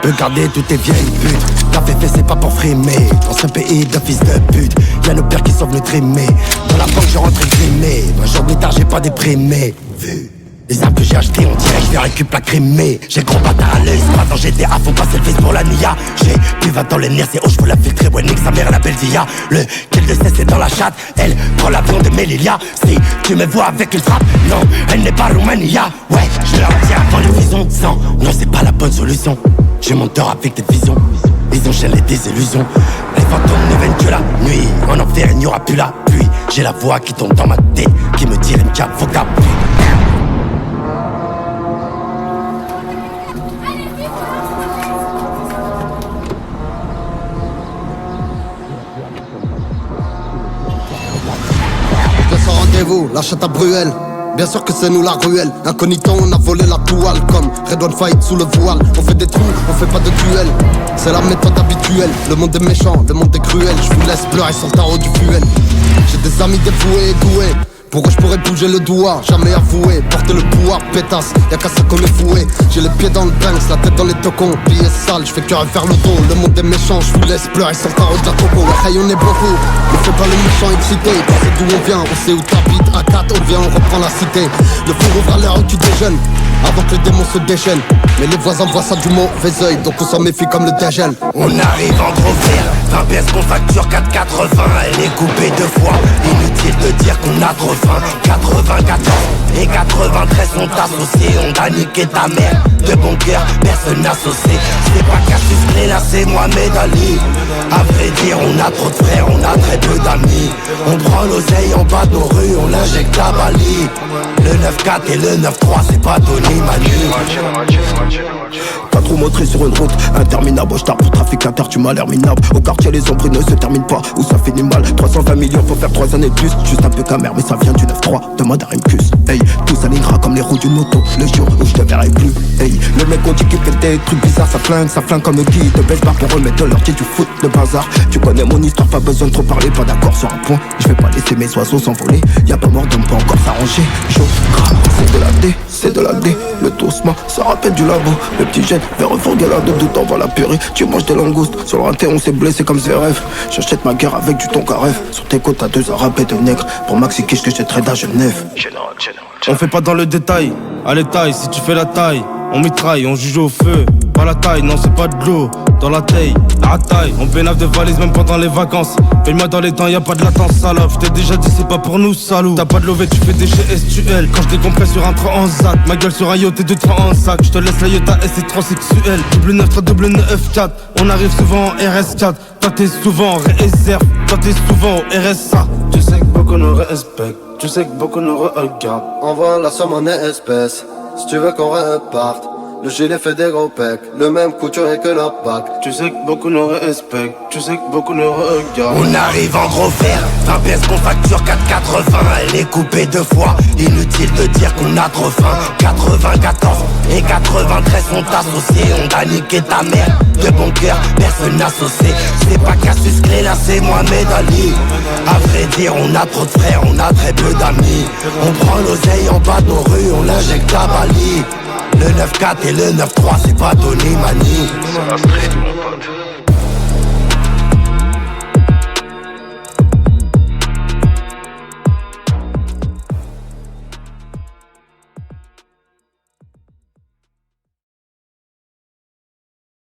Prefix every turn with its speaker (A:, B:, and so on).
A: peux garder toutes tes vieilles putes. La féfé c'est pas pour frimer, dans ce pays de fils de pute. Y'a nos pères qui sont venus trimer, dans la banque je rentre grimé. Un jour plus tard j'ai pas déprimé. Vu les armes que j'ai achetées, on dirait que je vais récup la crémée. J'ai gros bâtard à l'œil, c'est pas dans GTA, faut passer le fils pour la nia. J'ai plus 20 ans les nerfs, c'est haut, j'veux la filtrer, ouais nique sa mère et la belle via. Le kill de cesse c'est dans la chatte, elle prend l'avion de Melilla. Si tu me vois avec une frappe, non, elle n'est pas Roumania. Ouais, je leur dis avant les visons, sans, non c'est pas la bonne solution. J'ai mon tort avec des visions, ils enchaînent les désillusions. Les fantômes ne viennent que la nuit, en enfer il n'y aura plus la pluie. J'ai la voix qui tombe dans ma tête, qui me dit Rimka, faut qu'appuyer.
B: La chatte à Bruel, bien sûr que c'est nous la ruelle. Incognito on a volé la toile, comme Red One Fight sous le voile. On fait des trous, on fait pas de duel, c'est la méthode habituelle. Le monde est méchant, le monde est cruel. Je vous laisse pleurer sur le tarot du fuel. J'ai des amis dévoués et doués, pour eux je pourrais bouger le doigt, jamais avoué. Porter le pouvoir, pétasse, y'a qu'à ça qu'on est foué. J'ai les pieds dans le Banks, la tête dans les tocons. Billets sales, j'fais que vers le dos. Le monde est méchant, je vous laisse pleurer sur le tarot de la coco. Ouais, on est beaucoup, ne fais pas le méchant excité. On sait d'où on vient, on sait où t'habites. À 4 on vient, on reprend la cité. Le four ouvre à l'heure où tu déjeunes, avant que les démons se déchaînent. Mais les voisins voient ça du mauvais oeil, donc on s'en méfie comme le dégel.
A: On arrive en gros vert, 20 pièces qu'on facture 4,80. Elle est coupée deux fois, inutile de dire qu'on a trop faim. 94 et 93 sont associés, on a niqué ta mère. De bon cœur, personne associé. C'est pas Cassius Clay, là c'est Mohamed Ali. À vrai dire, on a trop de frères, on a très peu d'amis. On prend l'oseille en bas de nos rues, on l'injecte à Bali. Le 9-4 et le 9-3, c'est pas Tony Manu.
C: Pas trop montré sur une route interminable. Je pour trafic inter, tu m'as l'air minable. Au quartier les ombres ne se terminent pas, ou ça finit mal. 320 millions, faut faire 3 années de plus. Juste un peu camère, mais ça vient du 9-3. Demande à Rimkus. Hey, tout s'alignera comme les roues d'une moto. Le jour où je te verrai plus. Hey, le mec on dit qu'il fait des trucs bizarres. Ça flingue comme le guide de baisse bar pour remettre de leur du foot, le bazar. Tu connais mon histoire, pas besoin de trop parler. Pas d'accord sur un point, je vais pas laisser mes oiseaux s'envoler. Y'a pas mort d'homme, pas encore s'arranger. Chaud, grave, c'est de la D, c'est de la D. Le tosma, ça rappelle du labo. Le petit jet, vers refourguer la de doute, on va la purée. Tu manges des langoustes, sur le raté on s'est blessé comme Zverev. J'achète ma guerre avec du ton carré. Sur tes côtes, t'as 2 arabes et 2 nègres. Pour Maxi Kish que j'ai trade à Genève.
D: On fait pas dans le détail, à l'étail, si tu fais la taille. On mitraille, on juge au feu. Pas la taille, non c'est pas de l'eau. Dans la taille, à taille, on pénave de valises même pendant les vacances. Paye-moi dans les temps, y'a pas de latence salope. J't'ai déjà dit c'est pas pour nous salaud. T'as pas de lové, tu fais des chez SQL. Quand j'décompresse sur un train en zac. Ma gueule sur un yacht et 2 trains en sac. J'te laisse la yota S c'est transsexuel. Double 9 3 double 9 4. On arrive souvent en RS4. Toi t'es souvent en réserve. Toi t'es souvent au RSA. Tu sais que beaucoup nous respectent. Tu sais que beaucoup nous regardent.
B: Envoie la somme en espèces, si tu veux qu'on reparte. Le gilet fait des gros pecs, le même couturier que la PAC.
D: Tu sais que beaucoup nous respectent, tu sais que beaucoup nous regardent.
A: On arrive en gros fer, 20 pièces qu'on facture 4,80. Elle est coupée 2 fois, inutile de dire qu'on a trop faim. 94 et 93 sont associés, on a niqué ta mère. De bon cœur, personne associé. C'est pas Cassius Clay, là c'est Mohamed Ali. À vrai dire, on a trop de frères, on a très peu d'amis. On prend l'oseille en bas de nos rues, on l'injecte à Bali. Le 9-4 et le 9-3, c'est pas Tony Mani.
E: C'est la street, mon pote.